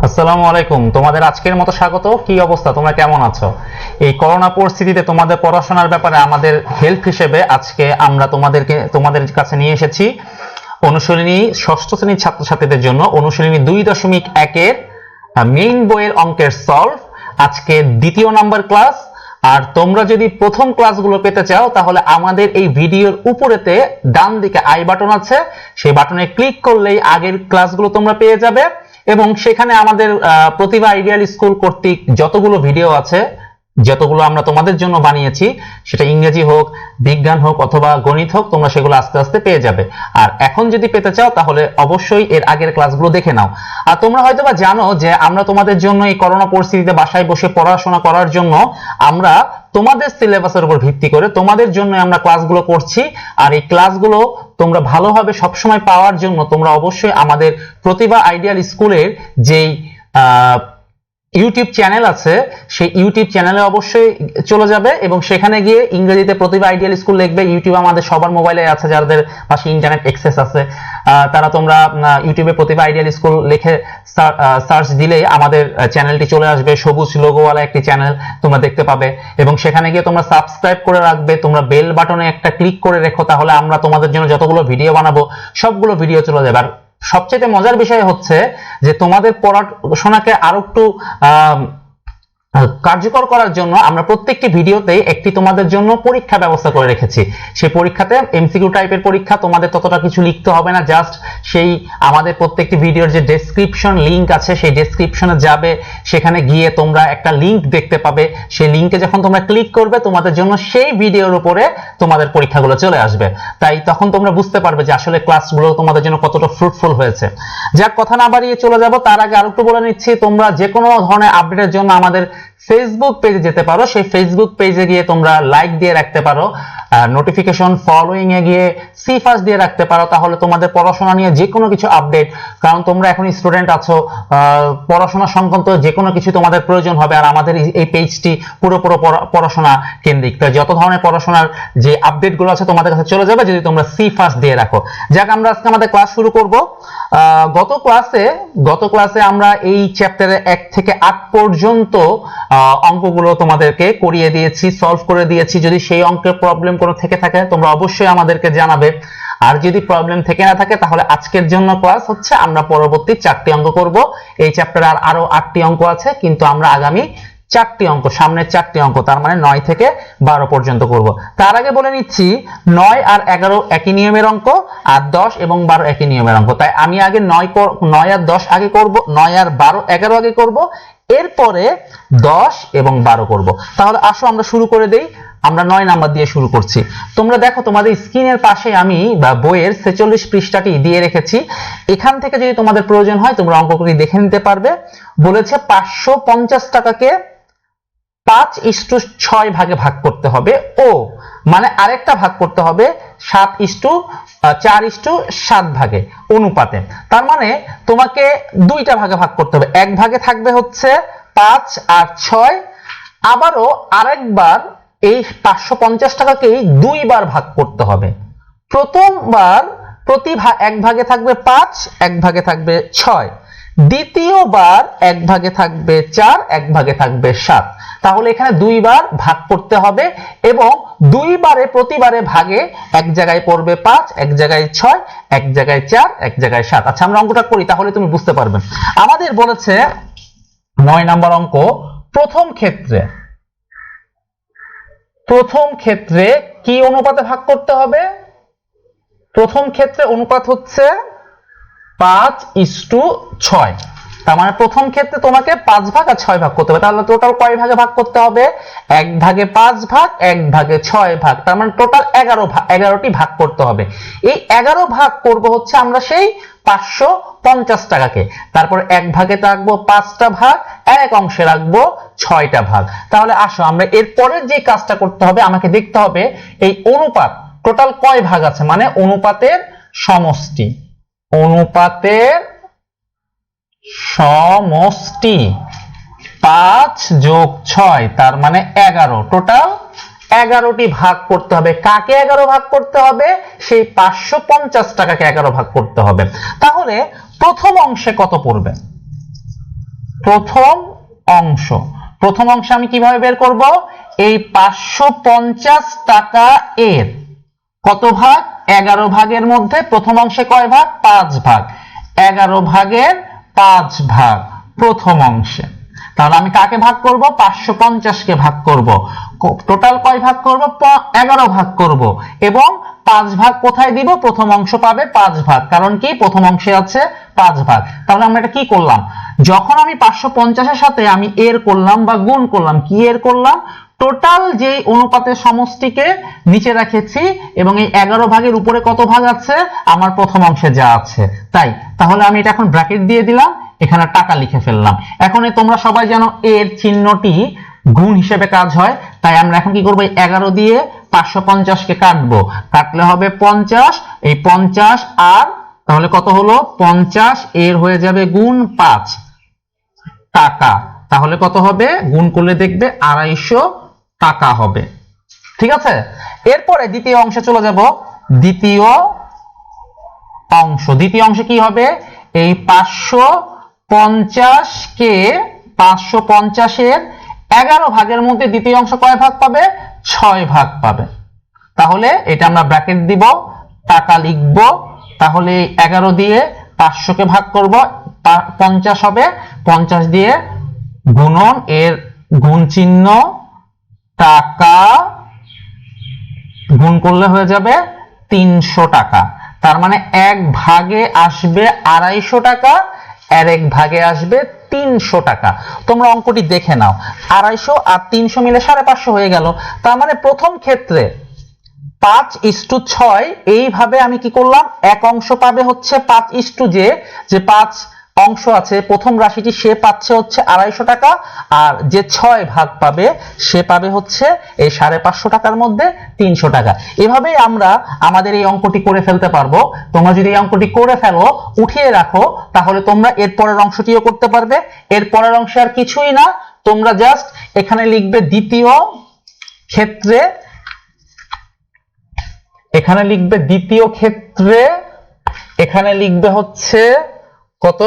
আসসালামু আলাইকুম। তোমাদের আজকের মতো স্বাগত। কি অবস্থা, তোমরা কেমন আছো? এই করোনা পরিস্থিতিতে তোমাদের পড়াশোনার ব্যাপারে আমাদের হেল্প হিসেবে আজকে আমরা তোমাদের কাছে নিয়ে এসেছি অনুশীলনী ষষ্ঠ শ্রেণীর ছাত্রছাত্রীদের জন্য অনুশীলনী 2.1 মেইন বইয়ের অঙ্কের সলভ। আজকে দ্বিতীয় নাম্বার ক্লাস। আর তোমরা যদি প্রথম ক্লাসগুলো পেতে চাও তাহলে আমাদের এই ভিডিওর উপরেতে ডান দিকে আই বাটন আছে, সেই বাটনে ক্লিক করলেই আগের ক্লাসগুলো তোমরা পেয়ে যাবে এবং সেখানে আমাদের প্রতিভা আইডিয়াল স্কুল কর্তৃক যতগুলো ভিডিও আছে, যতগুলো আমরা তোমাদের জন্য বানিয়েছি, সেটা ইংরেজি হোক, বিজ্ঞান হোক অথবা গণিত হোক, তোমরা সেগুলো আস্তে আস্তে পেয়ে যাবে। আর এখন যদি পেতে চাও তাহলে অবশ্যই এর আগের ক্লাসগুলো দেখে নাও। আর তোমরা হয়তোবা জানো যে আমরা তোমাদের জন্য এই করোনা পরিস্থিতিতে বাসায় বসে পড়াশোনা করার জন্য আমরা তোমাদের সিলেবাসের উপর ভিত্তি করে তোমাদের জন্য আমরা ক্লাসগুলো করছি। আর এই ক্লাসগুলো তোমরা ভালোভাবে সবসময় পাওয়ার জন্য তোমরা অবশ্যই আমাদের প্রতিভা আইডিয়াল স্কুলের যেই ইউটিউব চ্যানেল আছে সেই ইউটিউব চ্যানেলে অবশ্যই চলে যাবে এবং সেখানে গিয়ে ইংরেজিতে প্রতিভা আইডিয়াল স্কুল লিখবে। ইউটিউব আমাদের সবার মোবাইলে আছে, যাদের পাশে ইন্টারনেট অ্যাক্সেস আছে তারা তোমরা ইউটিউবে প্রতিভা আইডিয়াল স্কুল লিখে সার্চ দিলেই আমাদের চ্যানেলটি চলে আসবে। সবুজ লোগোওয়ালা একটি চ্যানেল তোমরা দেখতে পাবে এবং সেখানে গিয়ে তোমরা সাবস্ক্রাইব করে রাখবে। তোমরা বেল বাটনে একটা ক্লিক করে রেখো, তাহলে আমরা তোমাদের জন্য যতগুলো ভিডিও বানাবো সবগুলো ভিডিও চলে যাবে। আর সবচেয়ে মজার বিষয় হচ্ছে যে তোমাদের পড়াশোনাকে আরো একটু কার্যকর করার জন্য আমরা প্রত্যেকটি ভিডিওতে একটি তোমাদের জন্য পরীক্ষা ব্যবস্থা করে রেখেছি। সেই পরীক্ষাতে এমসিকিউ টাইপের পরীক্ষা, তোমাদের ততটা কিছু লিখতে হবে না, জাস্ট সেই আমাদের প্রত্যেকটি ভিডিওর যে ডেসক্রিপশন লিংক আছে সেই ডেসক্রিপশনে যাবে, সেখানে গিয়ে তোমরা একটা লিংক দেখতে পাবে। সেই লিংকে যখন তোমরা ক্লিক করবে তোমাদের জন্য সেই ভিডিওর উপরে তোমাদের পরীক্ষাগুলো চলে আসবে। তাই তখন তোমরা বুঝতে পারবে যে আসলে ক্লাসগুলো তোমাদের জন্য কতটা ফ্রুটফুল হয়েছে। যাক, কথা না বাড়িয়ে চলে যাব, তার আগে আরেকটু বলে নিচ্ছি, তোমরা যে কোনো ধরনের আপডেটের জন্য আমাদের ফেসবুক পেজে যেতে পারো। সেই ফেসবুক পেজে গিয়ে তোমরা লাইক দিয়ে রাখতে পারো, নোটিফিকেশন ফলোইং এ গিয়ে সি ফার্স্ট দিয়ে রাখতে পারো, তাহলে তোমাদের পড়াশোনা নিয়ে যে কোনো কিছু আপডেট, কারণ তোমরা এখন স্টুডেন্ট আছো, পড়াশোনা সংক্রান্ত যে কোনো কিছু তোমাদের প্রয়োজন হবে। আর আমাদের এই পেজটি পুরোপুরো পড়াশোনা কেন্দ্রিক, তাই যত ধরনের পড়াশোনার যে আপডেটগুলো আছে তোমাদের কাছে চলে যাবে যদি তোমরা সি ফার্স্ট দিয়ে রাখো। যাক, আমরা আজকে আমাদের ক্লাস শুরু করব। গত ক্লাসে আমরা এই চ্যাপ্টারে 1 থেকে 8 পর্যন্ত অঙ্কগুলো তোমাদেরকে করিয়ে দিয়েছি, সলভ করে দিয়েছি। যদি সেই অঙ্কের প্রবলেম কোনো থেকে থাকে তোমরা অবশ্যই আমাদেরকে জানাবে। আর যদি প্রবলেম থেকে না থাকে তাহলে আজকের জন্য ক্লাস হচ্ছে আমরা পরবর্তী 4টি অঙ্ক করব। এই চ্যাপ্টারে আরো 8টি অঙ্ক আছে, কিন্তু আমরা আগামী 4টি অঙ্ক, সামনের 4টি অঙ্ক, তার মানে 9 থেকে 12 পর্যন্ত করব। তার আগে বলে নিচ্ছি 9 আর 11 একই নিয়মের অঙ্ক, আর 10 এবং 12 একই নিয়মের অঙ্ক। তাই আমি আগে 9 আর 10 আগে করব, 9 আর 12 11 আগে করব, এরপরে 10 এবং 12 করব। তাহলে আসো আমরা শুরু করে দেই। আমরা 9 নাম্বার দিয়ে শুরু করছি। তোমরা দেখো তোমাদের স্ক্রিনের পাশে আমি বইয়ের 46 পৃষ্ঠাটি দিয়ে রেখেছি। এখান থেকে যদি তোমাদের প্রয়োজন হয় তোমরা অঙ্কগুলি দেখে নিতে পারবে। বলেছে 550 টাকাকে 5:6 ভাগে ভাগ করতে হবে, ও মানে আরেকটা ভাগ করতে হবে 7:4:7 ভাগে অনুপাতে। তার মানে তোমাকে দুইটা ভাগে ভাগ করতে হবে। এক ভাগে থাকবে হচ্ছে 5 আর 6, আবারও আরেকবার এই 550 টাকাকেই দুইবার ভাগ করতে হবে। প্রথমবার এক ভাগে থাকবে 5, এক ভাগে থাকবে 6, দ্বিতীয়বার এক ভাগে থাকবে 4, এক ভাগে থাকবে 7। তাহলে এখানে দুইবার ভাগ করতে হবে এবং প্রতিবারে ভাগে এক জায়গায় পড়বে 5, এক জায়গায় 6, এক জায়গায় 4, এক জায়গায় 7। আচ্ছা, আমরা অঙ্কটা করি তাহলে তুমি বুঝতে পারবে। আমাদের বলেছে 9 নাম্বার অঙ্ক, প্রথম ক্ষেত্রে কি অনুপাতে ভাগ করতে হবে? প্রথম ক্ষেত্রে অনুপাত হচ্ছে 5:6। তার মানে প্রথম ক্ষেত্রে তোমাকে 5 ভাগ আর 6 ভাগ করতে হবে। তাহলে টোটাল কয় ভাগে ভাগ করতে হবে? 1 ভাগে 5 ভাগ, 1 ভাগে 6 ভাগ, তার মানে টোটাল 11টি ভাগ করতে হবে। এই 11 ভাগ করব হচ্ছে আমরা সেই 550 টাকাকে। তারপর 1 ভাগে রাখবো 5টা ভাগ, আর এক অংশে রাখবো 6টা ভাগ। তাহলে আসো আমরা এরপরের যে কাজটা করতে হবে, আমাকে দেখতে হবে এই অনুপাত টোটাল কয় ভাগ আছে, মানে অনুপাতের সমষ্টি। 5 যোগ 6 তার মানে 11, টোটাল 11টি ভাগ করতে হবে। কাকে 11 ভাগ করতে হবে? সেই 550 টাকাকে 11 ভাগ করতে হবে। তাহলে প্রথম অংশে কত পড়বে? প্রথম অংশ। প্রথম অংশ আমি কিভাবে বের করব? এই 550 টাকা এর কত ভাগ? 11 ভাগের মধ্যে প্রথম অংশে কয় ভাগ? 5 ভাগ। 11 ভাগের 5 ভাগ প্রথম অংশে। তাহলে আমি কাকে ভাগ করব? 550 কে ভাগ করব। টোটাল কয় ভাগ করব? 11 ভাগ করব এবং 5 ভাগ কোথায় দিব? প্রথম অংশ পাবে 5 ভাগ, কারণ কি প্রথম অংশে আছে 5 ভাগ। তাহলে আমরা এটা কি করলাম? যখন আমি 550 এর সাথে আমি এর করলাম বা গুণ করলাম, কি এর করলাম? টোটাল যে অনুপাতের সমষ্টিকে নিচে রেখেছি এবং এই 11 ভাগের উপরে কত ভাগ আছে? আমার প্রথম অংশে যা আছে তাই। তাহলে আমি এটা এখন ব্র্যাকেট দিয়ে দিলাম, এখানে টাকা লিখে ফেললাম। এখন তোমরা সবাই জানো এর চিহ্নটি গুণ হিসেবে কাজ হয়, তাই আমরা এখন কি করব? 11 দিয়ে 550 কে কাটবো, কাটলে হবে 50। এই 50 আর তাহলে কত হলো? 50 এর হয়ে যাবে গুণ 5 টাকা। তাহলে কত হবে? গুণ করলে দেখবে 250 টাকা হবে। ঠিক আছে, এরপরে দ্বিতীয় অংশে চলে যাব। দ্বিতীয় অংশ, দ্বিতীয় অংশে কি হবে? এই 550 কে 550 এর 11 ভাগের মধ্যে দ্বিতীয় অংশ কয় ভাগ পাবে? 6 ভাগ পাবে। তাহলে এটা আমরা ব্র্যাকেট দিব, টাকা লিখব। তাহলে 11 দিয়ে 500 কে ভাগ করব, 50 হবে। 50 দিয়ে গুণন, এর গুণ চিহ্ন, টাকা গুণ করলে হয়ে যাবে 300 টাকা। তার মানে এক ভাগে আসবে 250 টাকা, আর এক ভাগে আসবে 300 টাকা। তোমরা অঙ্কটি দেখে নাও, 250 আর 300 মিলে 550 হয়ে গেল। তার মানে প্রথম ক্ষেত্রে 5:6 এইভাবে আমি কি করলাম? এক অংশ পাবে হচ্ছে 5:, যে 5 অংশ আছে প্রথম রাশিটি সে পাচ্ছে হচ্ছে 250 টাকা, আর যে 6 ভাগ পাবে সে পাবে হচ্ছে এই 550 টাকার মধ্যে 300 টাকা। এভাবেই আমরা আমাদের এই অঙ্কটি করে ফেলতে পারবো। তোমরা যদি এই অঙ্কটি করে ফেলো, উঠিয়ে রাখো, তাহলে তোমরা এর পরের অংশটিও করতে পারবে। এর পরের অংশে আর কিছুই না, তোমরা জাস্ট এখানে লিখবে দ্বিতীয় ক্ষেত্রে, এখানে লিখবে দ্বিতীয় ক্ষেত্রে, এখানে লিখবে হচ্ছে কত?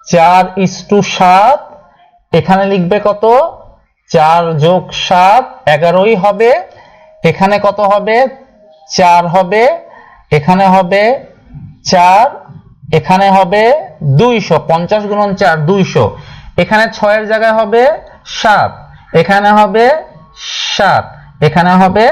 4:7। এখানে লিখবে কত? 4 যোগ 7 11ই হবে। এখানে কত হবে? 4 হবে। এখানে হবে 4, এখানে হবে 200, 50 গুণন 4 200। এখানে 6 এর জায়গায় হবে 7, এখানে হবে 7, এখানে হবে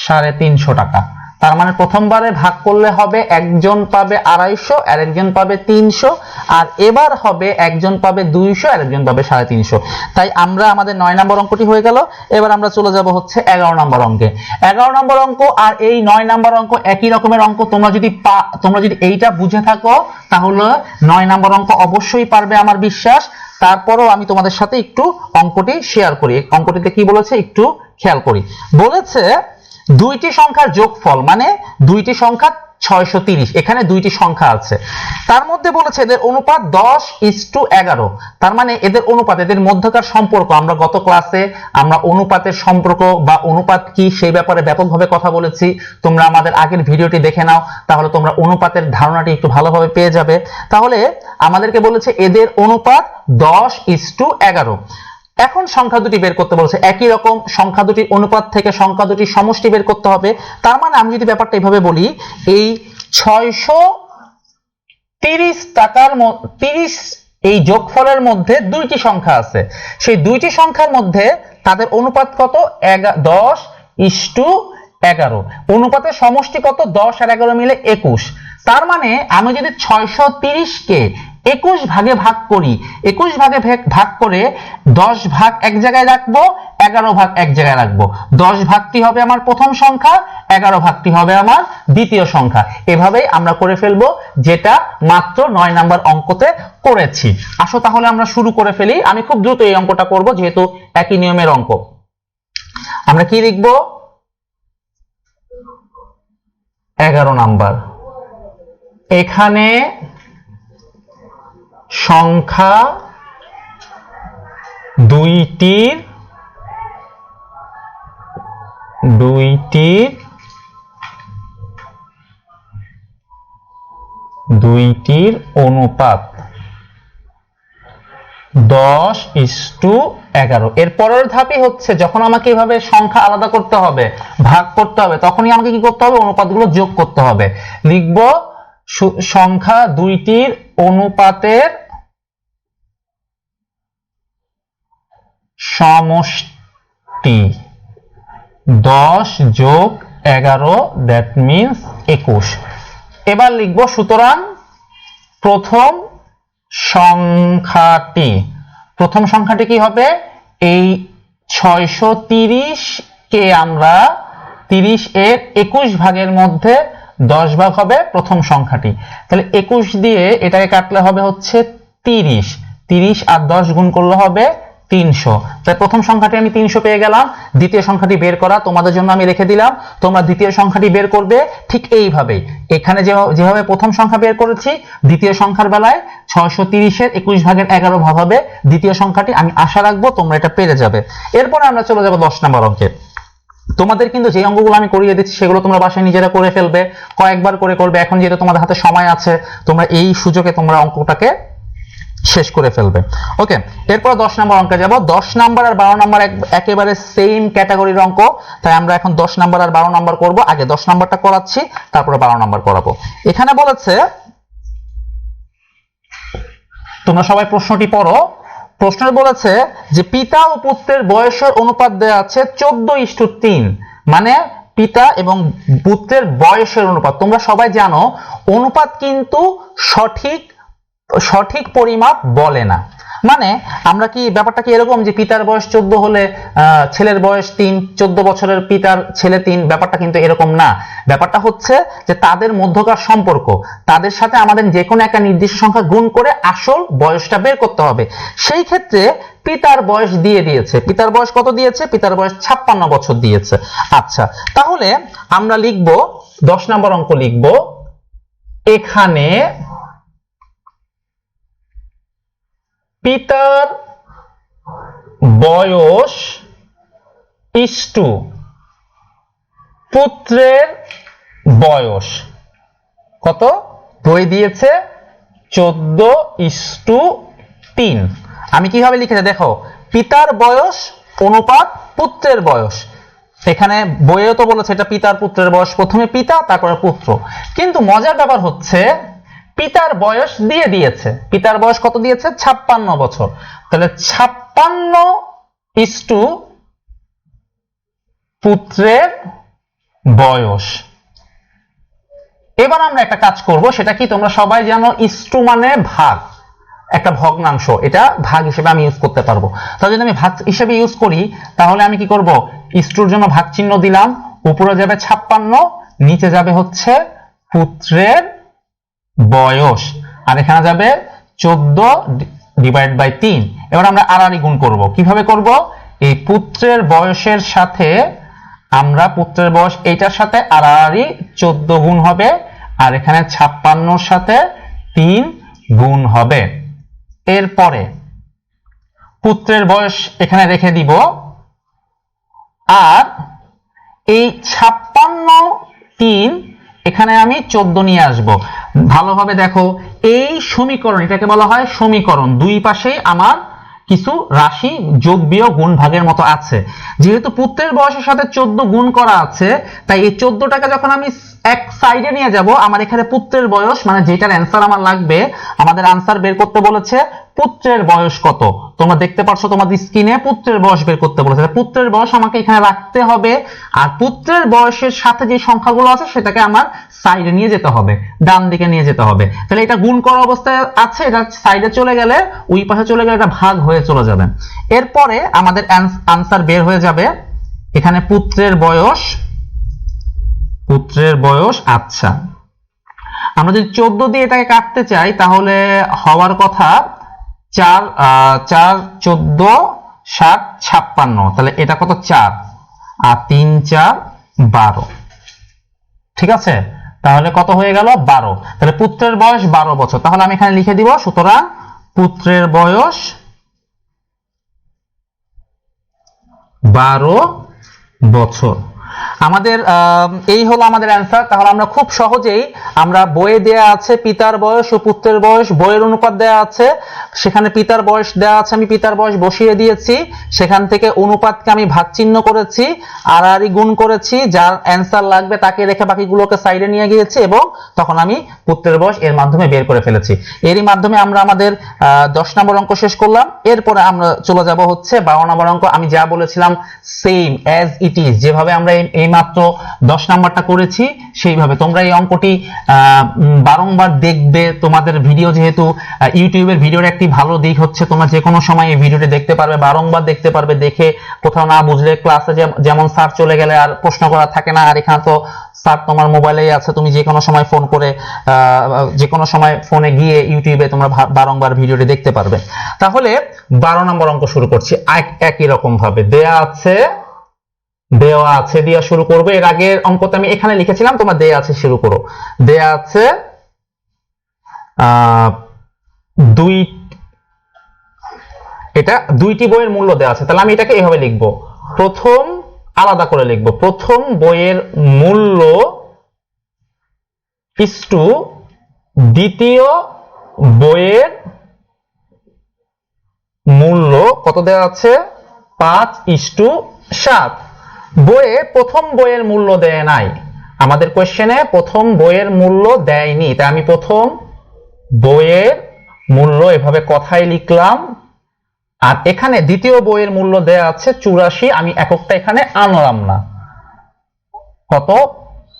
350 টাকা। তার মানে প্রথমবারে ভাগ করলে হবে একজন পাবে 250 আর একজন পাবে 300, আর এবার হবে একজন পাবে 200 আর একজন পাবে 350। তাই আমরা আমাদের 9 নম্বর অঙ্কটি হয়ে গেল। এবার আমরা চলে যাব হচ্ছে 11 নম্বর অঙ্কে। 11 নম্বর অঙ্ক আর এই 9 নম্বর অঙ্ক একই রকমের অঙ্ক। তোমরা যদি এইটা বুঝে থাকো তাহলে 9 নম্বর অঙ্ক অবশ্যই পারবে আমার বিশ্বাস। তারপরও আমি তোমাদের সাথে একটু অঙ্কটি শেয়ার করি। অঙ্কটিতে কি বলেছে একটু খেয়াল করি। বলেছে দুইটি সংখ্যার যোগফল, মানে দুইটি সংখ্যা 630, এখানে দুইটি সংখ্যা আছে, তার মধ্যে বলেছে এদের অনুপাত 10:11। তার মানে এদের অনুপাত, এদের মধ্যকার সম্পর্ক, আমরা গত ক্লাসে আমরা অনুপাতের সম্পর্ক বা অনুপাত কি সেই ব্যাপারে ব্যাপকভাবে কথা বলেছি। তোমরা আমাদের আগের ভিডিওটি দেখে নাও, তাহলে তোমরা অনুপাতের ধারণাটি একটু ভালোভাবে পেয়ে যাবে। তাহলে আমাদেরকে বলেছে এদের অনুপাত 10:11। এখন সংখ্যা দুটি বের করতে বলেছে, একই রকম সংখ্যা দুটির অনুপাত থেকে সংখ্যা দুটির সমষ্টি বের করতে হবে। তার মানে আমি যদি ব্যাপারটা এইভাবে বলি, এই 630 টাকার 30 এই যোগফলের মধ্যে দুইটি সংখ্যা আছে, সেই দুইটি সংখ্যার মধ্যে তাদের অনুপাত কত? 10:11। অনুপাতের সমষ্টি কত? 10 আর 11 মিলে 21। তার মানে আমি যদি 630 কে 21 ভাগে ভাগ করি, 21 ভাগে ভাগ করে 10 ভাগ এক জায়গায় রাখবো, 11 ভাগ এক জায়গায় রাখবো। 10 ভাগটি হবে আমার প্রথম সংখ্যা, 11 ভাগটি হবে আমার দ্বিতীয় সংখ্যা। এভাবেই আমরা করে ফেলবো, যেটা মাত্র 9 নাম্বার অঙ্কতে করেছি। আসো তাহলে আমরা শুরু করে ফেলি। আমি খুব দ্রুত এই অঙ্কটা করব, যেহেতু একই নিয়মের অঙ্ক। আমরা কি লিখব? 11 নাম্বার। এখানে সংখ্যা দুইটির অনুপাত 10:11। এর পরের ধাপই হচ্ছে যখন আমাকে এভাবে সংখ্যা আলাদা করতে হবে, ভাগ করতে হবে, তখনই আমাকে কি করতে হবে, অনুপাতগুলো যোগ করতে হবে। লিখব সংখ্যা দুইটির অনুপাতের সমষ্টি 10+11, দ্যাট মিন্স 21। এবার লিখব সুতরাং প্রথম সংখ্যাটি কি হবে, এই 630 কে আমরা 30 এর 21 ভাগের মধ্যে 10 ভাগ হবে প্রথম সংখ্যাটি। তাহলে 21 দিয়ে এটাকে কাটলে হবে হচ্ছে 30, 30 আর 10 গুণ করলে হবে 300। তাই প্রথম সংখ্যাটি আমি 300 পেয়ে গেলাম। দ্বিতীয় সংখ্যাটি বের করা তোমাদের জন্য আমি রেখে দিলাম, তোমরা দ্বিতীয় সংখ্যাটি বের করবে ঠিক এইভাবেই। এখানে যেভাবে প্রথম সংখ্যা বের করেছি, দ্বিতীয় সংখ্যার বেলায় 630 এর 21 ভাগের 11 ভাগ হবে দ্বিতীয় সংখ্যাটি। আমি আশা রাখবো তোমরা এটা পেরে যাবে। এরপরে আমরা চলে যাব 10 নম্বর অঙ্কে। তোমাদের কিন্তু যে অঙ্কগুলো আমি করিয়ে দিচ্ছি সেগুলো তোমরা বাসায় নিজেরা করে ফেলবে, কয়েকবার করে করবে। এখন যেহেতু তোমাদের হাতে সময় আছে, তোমরা এই সুযোগে তোমরা অঙ্কটাকে শেষ করে ফেলবে। ওকে, এরপর 10 নম্বর অঙ্কে যাব। 10 নম্বর আর 12 নম্বর একেবারে সেম ক্যাটাগরির অঙ্ক, তাই আমরা এখন 10 নম্বর আর 12 নম্বর করব। আগে 10 নম্বরটা করাচ্ছি, তারপরে 12 নম্বর করাবো। এখানে বলেছে, তোমরা সবাই প্রশ্নটি পড়ো। প্রশ্নে বলেছে যে পিতা ও পুত্রের বয়সের অনুপাত দেওয়া আছে 14:3, মানে পিতা এবং পুত্রের বয়সের অনুপাত। তোমরা সবাই জানো অনুপাত কিন্তু সঠিক পরিমাপ বলে না। মানে আমরা কি ব্যাপারটা কি এরকম যে পিতার বয়স 14 হলে ছেলের বয়স 3, 14 বছরের পিতার ছেলে 3, ব্যাপারটা কিন্তু এরকম না। ব্যাপারটা হচ্ছে যে তাদের মধ্যকার সম্পর্ক, তাদের সাথে আমাদের যে কোনো একটা নির্দিষ্ট সংখ্যা গুণ করে আসল বয়সটা বের করতে হবে। সেই ক্ষেত্রে পিতার বয়স দিয়ে দিয়েছে। পিতার বয়স কত দিয়েছে? পিতার বয়স 56 বছর দিয়েছে। আচ্ছা, তাহলে আমরা লিখব 10 নম্বর অঙ্ক লিখব, এখানে পিতার বয়স ইস্টু পুত্রের বয়স কত? বই দিয়েছে 14:3। আমি কিভাবে লিখেছি দেখো, পিতার বয়স অনুপাত পুত্রের বয়স। এখানে বইয়ে তো বলেছে এটা পিতার পুত্রের বয়স, প্রথমে পিতা তারপরে পুত্র। কিন্তু মজার ব্যাপার হচ্ছে পিতার বয়স দিয়ে দিয়েছে। পিতার বয়স কত দিয়েছে? 56 বছর। তাহলে 56 পুত্রের বয়স। এবার আমরা একটা কাজ করব, সেটা কি তোমরা সবাই জানো, ইস্টু মানে ভাগ, একটা ভগ্নাংশ, এটা ভাগ হিসেবে আমি ইউজ করতে পারবো। তাহলে যদি আমি ভাগ হিসেবে ইউজ করি, তাহলে আমি কি করব, ইস্টুর জন্য ভাগ চিহ্ন দিলাম, উপরে যাবে 56, নিচে যাবে হচ্ছে পুত্রের বয়স, আর এখানে যাবে 14/3। এবার আমরা আড়াআড়ি গুণ করব। কিভাবে করব? এই পুত্রের বয়সের সাথে আমরা পুত্রের বয়স এইটার সাথে আড়াআড়ি 14 গুণ হবে, আর এখানে 56 সাথে 3 গুণ হবে। এরপরে পুত্রের বয়স এখানে রেখে দিব, আর এই 56 এখানে আমি 14 নিয়ে আসব। ভালোভাবে দেখো, এই সমীকরণ, এটাকে বলা হয় সমীকরণ। দুই পাশেই আমার কিছু রাশি যোগ বিয়োগ গুণ ভাগের মতো আছে। যেহেতু পুত্রের বয়সের সাথে 14 গুণ করা আছে, তাই এই 14টাকে যখন আমি এক সাইডে নিয়ে যাব, আমার এখানে পুত্রের বয়স, মানে যেটার অ্যান্সার আমার লাগবে, আমাদের আনসার বের করতে বলেছে পুত্রের বয়স কত। তোমরা দেখতে পাচ্ছ তোমাদের স্ক্রিনে পুত্রের বয়স বের করতে বলেছে। পুত্রের বয়স আমাকে এখানে রাখতে হবে, আর পুত্রের বয়সের সাথে যে সংখ্যাগুলো আছে সেটাকে আমার সাইডে নিয়ে যেতে হবে, ডান দিকে নিয়ে যেতে হবে। তাহলে এটা গুণ করা অবস্থায় আছে, এটা সাইডে চলে গেলে, ওই পাশে চলে গেলে এটা ভাগ হয়ে চলে যাবে। এরপরে আমাদের আনসার বের হয়ে যাবে এখানে পুত্রের বয়স। আচ্ছা, আমরা যদি 14 দিয়ে এটাকে কাটতে চাই, তাহলে হওয়ার কথা 4 14 7 56। তাহলে এটা কত? 4, আর 3 4 12। ঠিক আছে, তাহলে কত হয়ে গেল? 12। তাহলে পুত্রের বয়স 12 বছর। তাহলে আমি এখানে লিখে দিব, সুতরাং পুত্রের বয়স 12 বছর। আমাদের এই হলো আমাদের অ্যান্সার। তাহলে আমরা খুব সহজেই আমরা বইয়ে দেয়া আছে পিতার বয়স ও পুত্রের বয়স, বইয়ের অনুপাত দেয়া আছে, সেখানে পিতার বয়স দেয়া আছে, আমি পিতার বয়স বসিয়ে দিয়েছি, সেখান থেকে অনুপাতকে আমি ভাগ চিহ্ন করেছি, আর গুণ করেছি, যার অ্যান্সার লাগবে তাকে রেখে বাকিগুলোকে সাইডে নিয়ে গিয়েছি এবং তখন আমি পুত্রের বয়স এর মাধ্যমে বের করে ফেলেছি। এরই মাধ্যমে আমরা আমাদের 10 নম্বর অঙ্ক শেষ করলাম। এরপরে আমরা চলে যাব হচ্ছে 12 নম্বর অঙ্ক। আমি যা বলেছিলাম সেম অ্যাজ ইট ইজ, যেভাবে আমরা এই মাত্র 10 নাম্বারটা করেছি সেইভাবে তোমরা এই অঙ্কটি বারংবার দেখবে। তোমাদের ভিডিও যেহেতু ইউটিউবের ভিডিওর একটি ভালো দিক হচ্ছে তোমরা যে কোনো সময় এই ভিডিওটি দেখতে পারবে, বারংবার দেখতে পারবে, দেখে কোথাও না বুঝলে ক্লাসে যেমন স্যার চলে গেলে আর প্রশ্ন করা থাকে না, আর এখানে তো স্যার তোমার মোবাইলেই আছে, তুমি যে কোনো সময় ফোন করে যে কোনো সময় ফোনে গিয়ে ইউটিউবে তোমরা বারংবার ভিডিওটি দেখতে পারবে। তাহলে 12 নম্বর অঙ্ক শুরু করছি একই রকম ভাবে। দেয়া আছে দিয়া শুরু করবে। এর আগের অঙ্কটা আমি এখানে লিখেছিলাম, তোমরা দেয়া আছে শুরু করো। দেয়া আছে এটা 2টি বইয়ের মূল্য দেওয়া আছে, তাহলে আমি এটাকে এইভাবে লিখবো, প্রথম আলাদা করে লিখবো, প্রথম বইয়ের মূল্য ইস্টু দ্বিতীয় বইয়ের মূল্য কত দেওয়া আছে, 5:7। বইয়ে প্রথম বইয়ের মূল্য দেয় নাই, আমাদের কোশ্চেনে প্রথম বইয়ের মূল্য দেয়নি, তাই আমি প্রথম বইয়ের মূল্য এভাবে কথাই লিখলাম। আর এখানে দ্বিতীয় বইয়ের মূল্য দেয়া আছে 84, আমি এককটা এখানে আনলাম না, কত,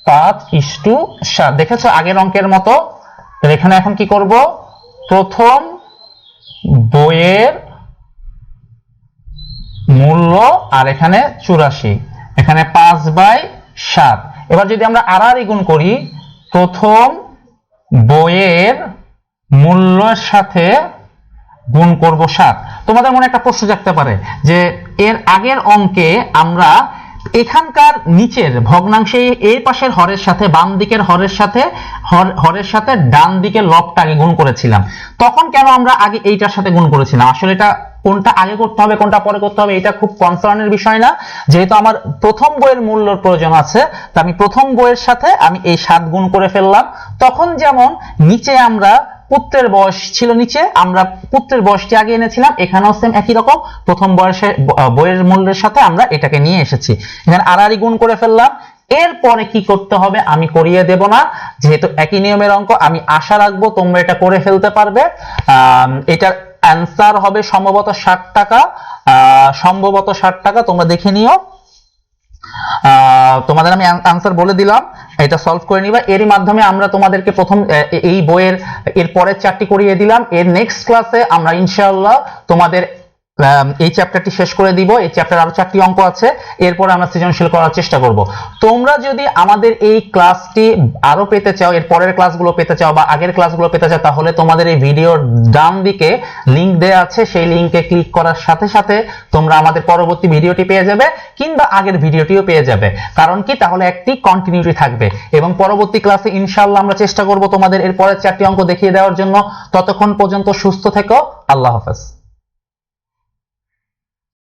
5:7। দেখেছো আগের অঙ্কের মতো। এখানে এখন কি করব, প্রথম বইয়ের মূল্য আর এখানে 84, এখানে 5/7। এবার যদি আমরা আড়াআড়ি গুণ করি, প্রথম বইয়ের মূল্যের সাথে গুণ করব 7। তোমাদের মনে একটা প্রশ্ন জাগতে পারে যে এর আগের অঙ্কে আমরা এখানকার নিচের ভগ্নাংশে এই পাশের হরের সাথে বাম দিকের হরের সাথে ডান দিকের লবটাকে গুণ করেছিলাম, তখন কেন আমরা আগে এইটার সাথে গুণ করেছিলাম? আসলে এটা কোনটা আগে করতে হবে কোনটা পরে করতে হবে এটা খুব কনসার্নের বিষয় না, যেহেতু আমার প্রথম বইয়ের মূল্যের প্রয়োজন আছে, তা আমি প্রথম বইয়ের সাথে আমি এই 7 গুণ করে ফেললাম। তখন যেমন নিচে আমরা পুত্রের বয়স ছিল, নিচে আমরা পুত্রের বয়সটি আগে এনেছিলাম, এখানেও সেম একই রকম প্রথম বইয়ের মূল্যের সাথে আমরা এটাকে নিয়ে এসেছি, এখানে আড়াআড়ি গুণ করে ফেললাম। এরপরে কি করতে হবে আমি করিয়ে দেব না, যেহেতু একই নিয়মের অঙ্ক, আমি আশা রাখবো তোমরা এটা করে ফেলতে পারবে। এটার অ্যান্সার হবে সম্ভবত 60 টাকা, সম্ভবত 60 টাকা, তোমরা দেখে নিও। তোমাদের আমি আনসার বলে দিলাম, এটা সলভ করে নিবা। এরই মাধ্যমে আমরা তোমাদেরকে প্রথম এই বইয়ের এর পরের 4টি করিয়ে দিলাম। এর নেক্সট ক্লাসে আমরা ইনশাআল্লাহ তোমাদের এই চ্যাপ্টারটি শেষ করে দিব। এই চ্যাপ্টার আরো 4টি অঙ্ক আছে, এরপর আমরা সৃজনশীল করার চেষ্টা করব। তোমরা যদি আমাদের এই ক্লাসটি আরো পেতে চাও, এর পরের ক্লাসগুলো পেতে চাও বা আগের ক্লাসগুলো পেতে চাও, তাহলে তোমাদের এই ভিডিওর ডান দিকে লিংক দেওয়া আছে, সেই লিংকে ক্লিক করার সাথে সাথে তোমরা আমাদের পরবর্তী ভিডিওটি পেয়ে যাবে, কিংবা আগের ভিডিওটিও পেয়ে যাবে। কারণ কি, তাহলে একটি কন্টিনিউটি থাকবে এবং পরবর্তী ক্লাসে ইনশাআল্লাহ আমরা চেষ্টা করব তোমাদের এর পরের 4টি অঙ্ক দেখিয়ে দেওয়ার জন্য। ততক্ষণ পর্যন্ত সুস্থ থেকো, আল্লাহ হাফেজ।